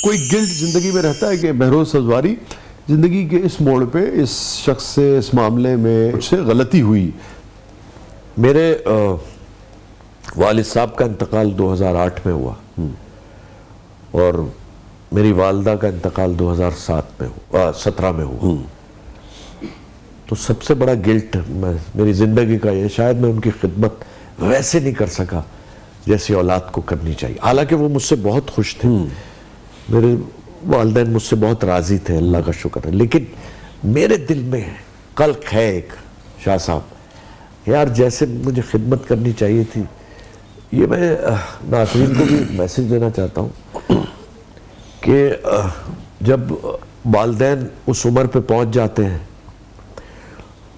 کوئی گلٹ زندگی میں رہتا ہے کہ بہروز سبزواری زندگی کے اس موڑ پہ اس شخص سے اس معاملے میں مجھ سے غلطی ہوئی؟ میرے والد صاحب کا انتقال 2008 میں ہوا اور میری والدہ کا انتقال 2017 میں ہوا. تو سب سے بڑا گلٹ میری زندگی کا یہ، شاید میں ان کی خدمت ویسے نہیں کر سکا جیسی اولاد کو کرنی چاہیے. حالانکہ وہ مجھ سے بہت خوش تھے، میرے والدین مجھ سے بہت راضی تھے، اللہ کا شکر ہے. لیکن میرے دل میں قلق ہے ایک، شاہ صاحب یار جیسے مجھے خدمت کرنی چاہیے تھی. یہ میں ناظرین کو بھی میسج دینا چاہتا ہوں کہ جب والدین اس عمر پہ پہنچ جاتے ہیں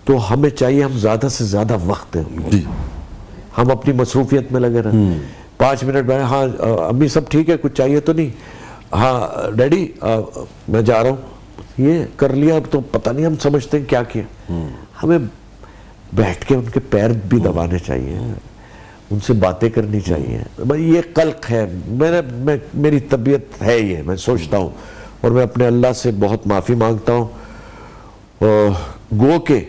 تو ہمیں چاہیے ہم زیادہ سے زیادہ وقت دیں. جی ہم اپنی مصروفیت میں لگے رہیں. 5 منٹ بیٹھے، ہاں امی سب ٹھیک ہے، کچھ چاہیے تو نہیں؟ ہاں ڈیڈی میں جا رہا ہوں، یہ کر لیا. اب تو پتہ نہیں ہم سمجھتے ہیں کیا کیا. ہمیں بیٹھ کے ان کے پیر بھی دبانے چاہیے، ان سے باتیں کرنی چاہیے. یہ قلق ہے میری طبیعت ہے، یہ میں سوچتا ہوں اور میں اپنے اللہ سے بہت معافی مانگتا ہوں. گو کہ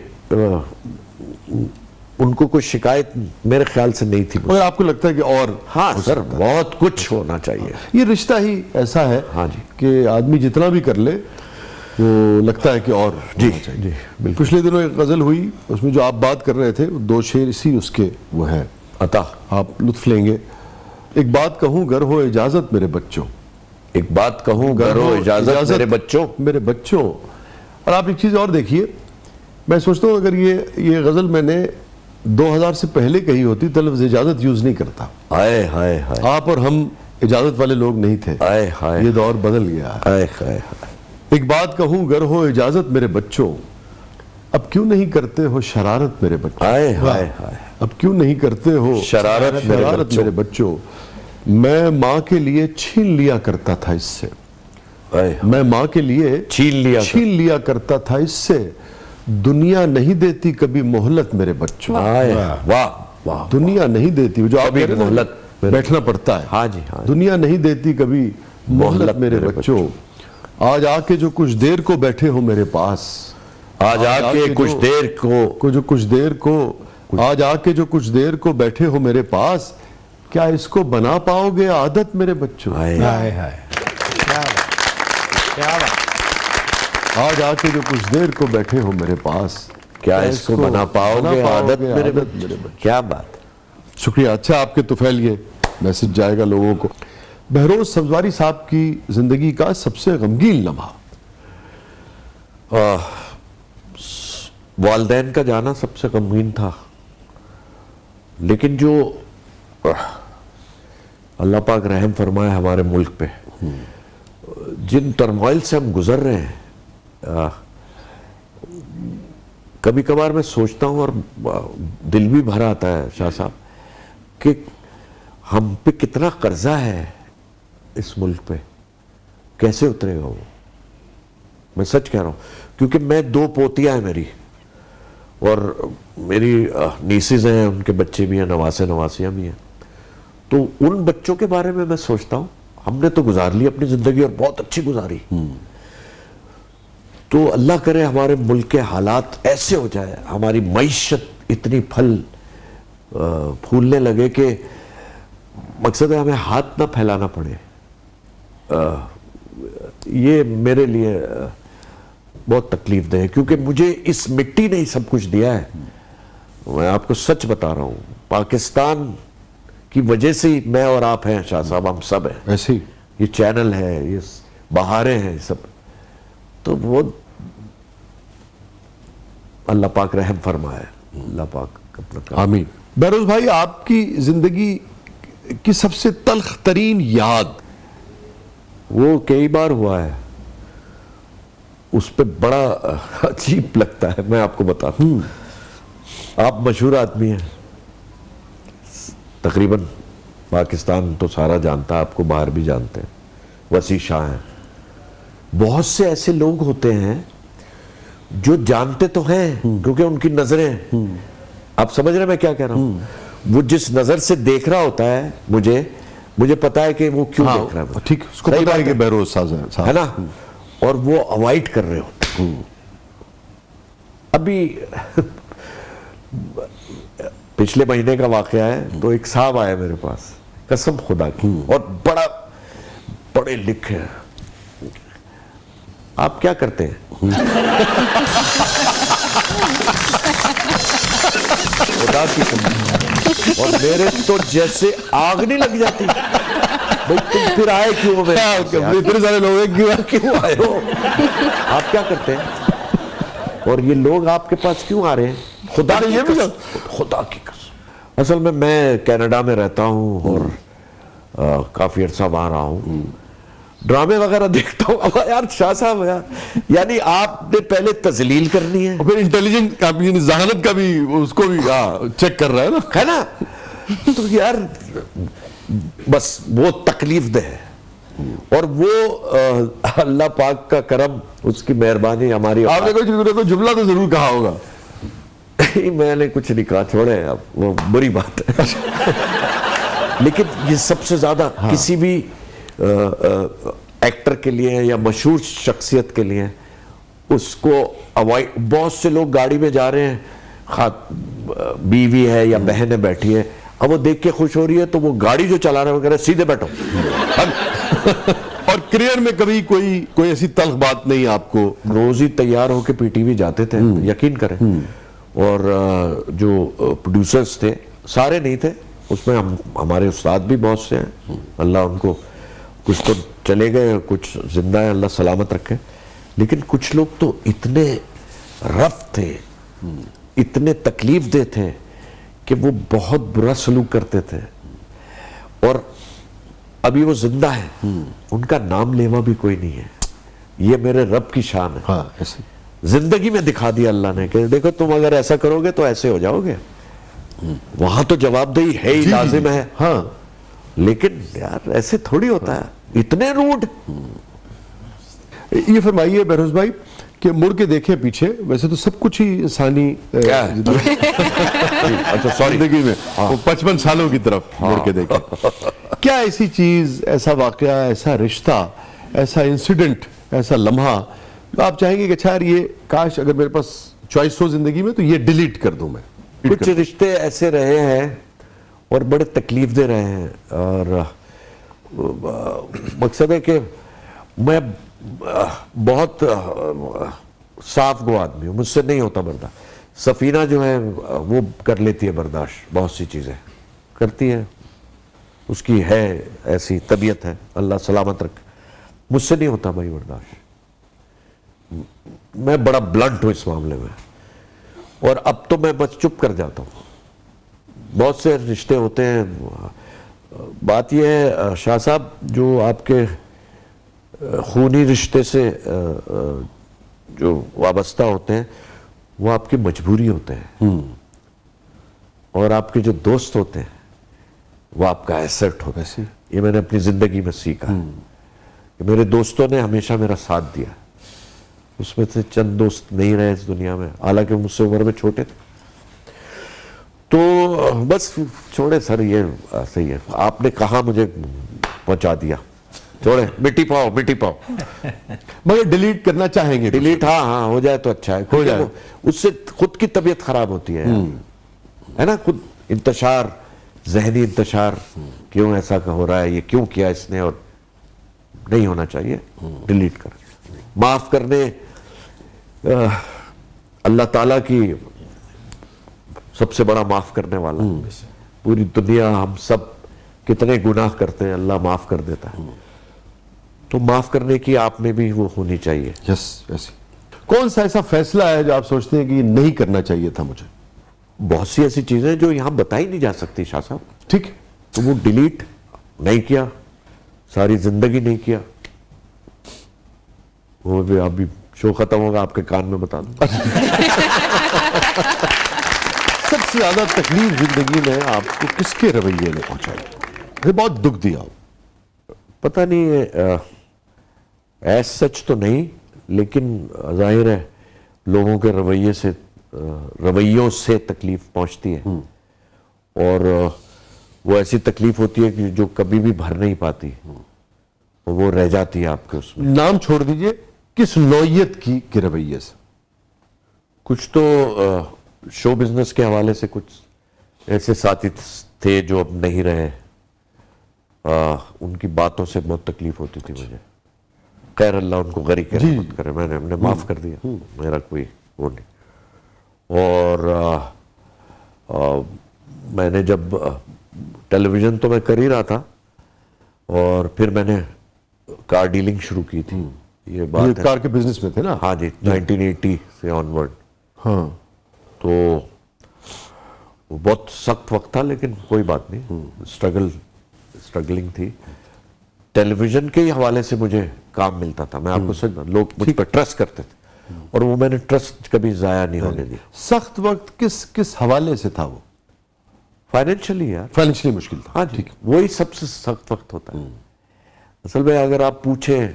ان کو کوئی شکایت میرے خیال سے نہیں تھی. مگر آپ کو لگتا ہے کہ اور ہاں سر بہت کچھ ہونا چاہیے. یہ رشتہ ہی ایسا ہے ہاں جی کہ آدمی جتنا بھی کر لے وہ لگتا ہے کہ اور جی ہونا چاہیے. جی بالکل. پچھلے دنوں ایک غزل ہوئی، اس میں جو آپ بات کر رہے تھے 2 شعر اسی اس کے وہ ہیں، عطا آپ لطف لیں گے. ایک بات کہوں گر ہو اجازت میرے بچوں، ایک بات کہوں گر ہو اجازت میرے بچوں. میرے بچوں. اور آپ ایک چیز اور دیکھیے، میں سوچتا ہوں اگر یہ غزل میں نے 2000 سے پہلے کہی ہوتی تو لفظ اجازت یوز نہیں کرتا. آئے ہائے ہائے آپ اور ہم اجازت والے لوگ نہیں تھے. آئے ہائے یہ دور بدل گیا ہے. آئے ہائے. ایک بات کہوں گر ہو اجازت میرے بچوں، اب کیوں نہیں کرتے ہو شرارت میرے بچوں. آئے ہائے ہائے. اب کیوں نہیں کرتے ہو شرارت میرے بچوں. میں ماں کے لیے چھین لیا کرتا تھا اس سے، میں ماں کے لیے چھین لیا کرتا تھا اس سے. دنیا نہیں دیتی کبھی مہلت میرے بچوں. آئے واہ واہ. دنیا نہیں دیتی، جو آپ مہلت بیٹھنا پڑتا ہے. ہاں جی ہاں. دنیا نہیں دیتی کبھی مہلت میرے بچوں. آج آ کے جو کچھ دیر کو بیٹھے ہو میرے پاس، آج آ کے کچھ دیر کو بیٹھے ہو میرے پاس، کیا اس کو بنا پاؤ گے عادت میرے بچوں. آج آ کے جو کچھ دیر کو بیٹھے ہو میرے پاس، کیا اس کو بنا پاؤ گے عادت میرے بچوں. کیا بات. شکریہ. اچھا آپ کے توفیل یہ میسج جائے گا لوگوں کو. بہروز سبزواری صاحب کی زندگی کا سب سے غمگین لمحہ؟ والدین کا جانا سب سے غمگین تھا، لیکن جو اللہ پاک رحم فرمائے ہمارے ملک پہ، جن ٹرموائل سے ہم گزر رہے ہیں، کبھی کبھار میں سوچتا ہوں اور دل بھی بھر آتا ہے شاہ صاحب کہ ہم پہ کتنا قرضہ ہے اس ملک پہ، کیسے اترے گا وہ. میں سچ کہہ رہا ہوں کیونکہ میں 2 پوتیاں ہیں میری، اور میری نیسز ہیں، ان کے بچے بھی ہیں، نواسے نواسیاں بھی ہیں. تو ان بچوں کے بارے میں سوچتا ہوں. ہم نے تو گزار لی اپنی زندگی اور بہت اچھی گزاری، تو اللہ کرے ہمارے ملک کے حالات ایسے ہو جائے، ہماری معیشت اتنی پھولنے لگے کہ مقصد ہے ہمیں ہاتھ نہ پھیلانا پڑے. یہ میرے لیے بہت تکلیف دہ ہے کیونکہ مجھے اس مٹی نے ہی سب کچھ دیا ہے. میں آپ کو سچ بتا رہا ہوں، پاکستان کی وجہ سے ہی میں اور آپ ہیں شاہ صاحب، ہم سب ہیں. ایسی یہ چینل ہے، یہ بہاریں ہیں سب. تو وہ اللہ پاک رحم فرمائے، اللہ پاک اپنا کام. آمین. بہروز بھائی، آپ کی زندگی کی سب سے تلخ ترین یاد؟ وہ کئی بار ہوا ہے، اس پہ بڑا عجیب لگتا ہے. میں آپ کو بتاتا ہوں، آپ مشہور آدمی ہیں، تقریباً پاکستان تو سارا جانتا ہے آپ کو، باہر بھی جانتے ہیں، وسیع شاہ ہیں. بہت سے ایسے لوگ ہوتے ہیں جو جانتے تو ہیں کیونکہ ان کی نظریں، آپ سمجھ رہے ہیں میں کیا کہہ رہا ہوں، وہ جس نظر سے دیکھ رہا ہوتا ہے مجھے، مجھے پتا ہے کہ وہ کیوں دیکھ رہا ہے ٹھیک، اس کو صحیح پتا ہے بات کہ بہروز ساز ہے نا، اور وہ اوائڈ کر رہے ہوتے ہیں. ابھی پچھلے مہینے کا واقعہ ہے، تو ایک صاحب آیا میرے پاس، قسم خدا کی، اور بڑے لکھے ہیں. آپ کیا کرتے ہیں؟ خدا کی قسم. اور میرے تو جیسے آگ نہیں لگ جاتی. بھئی تم پھر آئے کیوں؟ اتنے سارے لوگ ہیں، کیوں آئے ہو؟ آپ کیا کرتے ہیں؟ اور یہ لوگ آپ کے پاس کیوں آ رہے ہیں؟ خدا کی قسم. اصل میں کینیڈا میں رہتا ہوں اور کافی عرصہ وہاں رہا ہوں. ڈرامے وغیرہ دیکھتا ہوں. یار شاہ صاحب یعنی آپ نے پہلے تذلیل کرنی ہے، اور پھر انٹیلیجنٹ کا بھی، ذہانت کا بھی، اس کو بھی چیک کر رہا ہے نا. تو یار بس وہ تکلیف دہ ہے. اور وہ اللہ پاک کا کرم، اس کی مہربانی ہماری. آپ نے کوئی جملہ تو ضرور کہا ہوگا. میں نے کچھ نہیں کہا، چھوڑے اب وہ بری بات ہے. لیکن یہ سب سے زیادہ کسی بھی ایکٹر کے لیے یا مشہور شخصیت کے لیے اس کو اوائڈ. بہت سے لوگ گاڑی میں جا رہے ہیں، بیوی ہے یا بہن ہے بیٹھی ہے، اب وہ دیکھ کے خوش ہو رہی ہے تو وہ گاڑی جو چلا رہے ہیں وہ کہہ رہے ہیں سیدھے بیٹھو. اور کریئر میں کبھی کوئی ایسی تلخ بات نہیں آپ کو؟ روز ہی تیار ہو کے پی ٹی وی جاتے تھے، یقین کریں. اور جو پروڈیوسرز تھے سارے نہیں تھے اس میں، ہمارے استاد بھی بہت سے ہیں، اللہ ان کو، کچھ تو چلے گئے، کچھ زندہ ہیں، اللہ سلامت رکھے. لیکن کچھ لوگ تو اتنے رف تھے، اتنے تکلیف دہ تھے کہ وہ بہت برا سلوک کرتے تھے. اور ابھی وہ زندہ ہیں، ان کا نام لیوا بھی کوئی نہیں ہے. یہ میرے رب کی شان ہے. ہاں ایسے زندگی میں دکھا دیا اللہ نے کہ دیکھو تم اگر ایسا کرو گے تو ایسے ہو جاؤ گے. وہاں تو جواب دہی ہے ہی، لازم ہے. ہاں لیکن یار ایسے تھوڑی ہوتا ہے، اتنے روڈ. یہ فرمائیے بہروز بھائی کہ مڑ کے دیکھیں پیچھے، ویسے تو سب کچھ ہی انسانی زندگی میں 55 سالوں کی طرف مڑ کے دیکھیں، کیا ایسی چیز، ایسا واقعہ، ایسا رشتہ، ایسا انسیڈنٹ، ایسا لمحہ آپ چاہیں گے کہ اچھا یہ کاش اگر میرے پاس چوائس ہو زندگی میں تو یہ ڈیلیٹ کر دوں میں؟ کچھ رشتے ایسے رہے ہیں اور بڑے تکلیف دے رہے ہیں. اور مقصد ہے کہ میں بہت صاف گو آدمی ہوں، مجھ سے نہیں ہوتا برداشت. سفینہ جو ہے وہ کر لیتی ہے برداشت، بہت سی چیزیں کرتی ہے، اس کی ہے ایسی طبیعت ہے، اللہ سلامت رکھے. مجھ سے نہیں ہوتا بھائی برداشت. میں بڑا بلنٹ ہوں اس معاملے میں، اور اب تو میں بس چپ کر جاتا ہوں. بہت سے رشتے ہوتے ہیں. بات یہ ہے شاہ صاحب، جو آپ کے خونی رشتے سے جو وابستہ ہوتے ہیں وہ آپ کی مجبوری ہوتے ہیں، اور آپ کے جو دوست ہوتے ہیں وہ آپ کا ایسٹ ہوتا ہے. یہ میں نے اپنی زندگی میں سیکھا کہ میرے دوستوں نے ہمیشہ میرا ساتھ دیا. اس میں سے چند دوست نہیں رہے اس دنیا میں، حالانکہ مجھ سے عمر میں چھوٹے تھے. تو بس چھوڑے سر، یہ صحیح ہے. آپ نے کہا مجھے پہنچا دیا، چھوڑے، مٹی پاؤ مٹی پاؤ. مگر ڈیلیٹ کرنا چاہیں گے؟ ڈیلیٹ ہاں ہو جائے تو اچھا ہے. ہو جائے اس سے خود کی طبیعت خراب ہوتی ہے نا. خود انتشار، ذہنی انتشار، کیوں ایسا ہو رہا ہے، یہ کیوں کیا اس نے، اور نہیں ہونا چاہیے. ڈیلیٹ کر. معاف کرنے اللہ تعالیٰ کی سب سے بڑا معاف کرنے والا. پوری دنیا ہم سب کتنے گناہ کرتے ہیں، اللہ معاف کر دیتا ہے. تو معاف کرنے کی آپ میں بھی وہ ہونی چاہیے. یس ایسی کون سا ایسا فیصلہ ہے جو آپ سوچتے ہیں کہ یہ نہیں کرنا چاہیے تھا مجھے؟ بہت سی ایسی چیزیں جو یہاں بتائی نہیں جا سکتی شاہ صاحب. ٹھیک، تو وہ ڈیلیٹ نہیں کیا، ساری زندگی نہیں کیا. وہ بھی ابھی شو ختم ہوگا آپ کے کان میں بتا دوں. سب سے زیادہ تکلیف زندگی میں آپ کو کس کے رویے نے پہنچائی، بہت دکھ دیا؟ پتہ نہیں، ایس سچ تو نہیں، لیکن ظاہر ہے لوگوں کے رویوں سے تکلیف پہنچتی ہے. اور وہ ایسی تکلیف ہوتی ہے کہ جو کبھی بھی بھر نہیں پاتی، وہ رہ جاتی ہے آپ کے اس میں. نام چھوڑ دیجئے، کس نوعیت کی کے رویے سے؟ کچھ تو شو بزنس کے حوالے سے کچھ ایسے ساتھی تھے جو اب نہیں رہے، ان کی باتوں سے بہت تکلیف ہوتی تھی مجھے. خیر اللہ ان کو غریق کی رحمت کرے، میں نے معاف کر دیا، میرا کوئی وہ نہیں. اور میں نے جب ٹیلی ویژن تو میں کر ہی رہا تھا، اور پھر میں نے کار ڈیلنگ شروع کی تھی. یہ بات ہے کار کے بزنس میں تھے نا؟ ہاں جی، 1980 سے آنورڈ. ہاں. تو وہ بہت سخت وقت تھا، لیکن کوئی بات نہیں، اسٹرگلنگ تھی. ٹیلی ویژن کے ہی حوالے سے مجھے کام ملتا تھا، میں آپ کو سچ، لوگ مجھ پر ٹرسٹ کرتے تھے، اور وہ میں نے ٹرسٹ کبھی ضائع نہیں ہونے دی. سخت وقت کس حوالے سے تھا وہ؟ فائنینشلی یار، فائنینشلی مشکل تھا. ہاں جی، وہی سب سے سخت وقت ہوتا ہے. اصل میں اگر آپ پوچھیں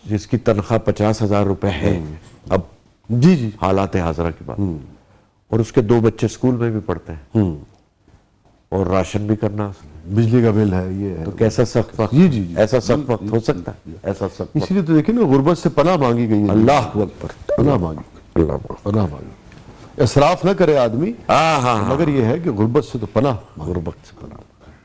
جس کی تنخواہ 50,000 روپے ہے اب، جی حالات حاضرہ کی بات، اور اس کے 2 بچے اسکول میں بھی پڑھتے ہیں، اور راشن بھی کرنا، بجلی کا بل ہے، یہ ہے، تو کیسا سخت وقت، جی ایسا سخت وقت ہو سکتا ہے؟ ایسا سخت وقت. اسی لیے تو دیکھیں نا، غربت سے پناہ مانگی گئی ہے. اللہ اکبر، پناہ مانگی، پناہ مانگی. اسراف نہ کرے آدمی، ہاں ہاں، مگر یہ ہے کہ غربت سے تو پناہ. غربت سے پناہ.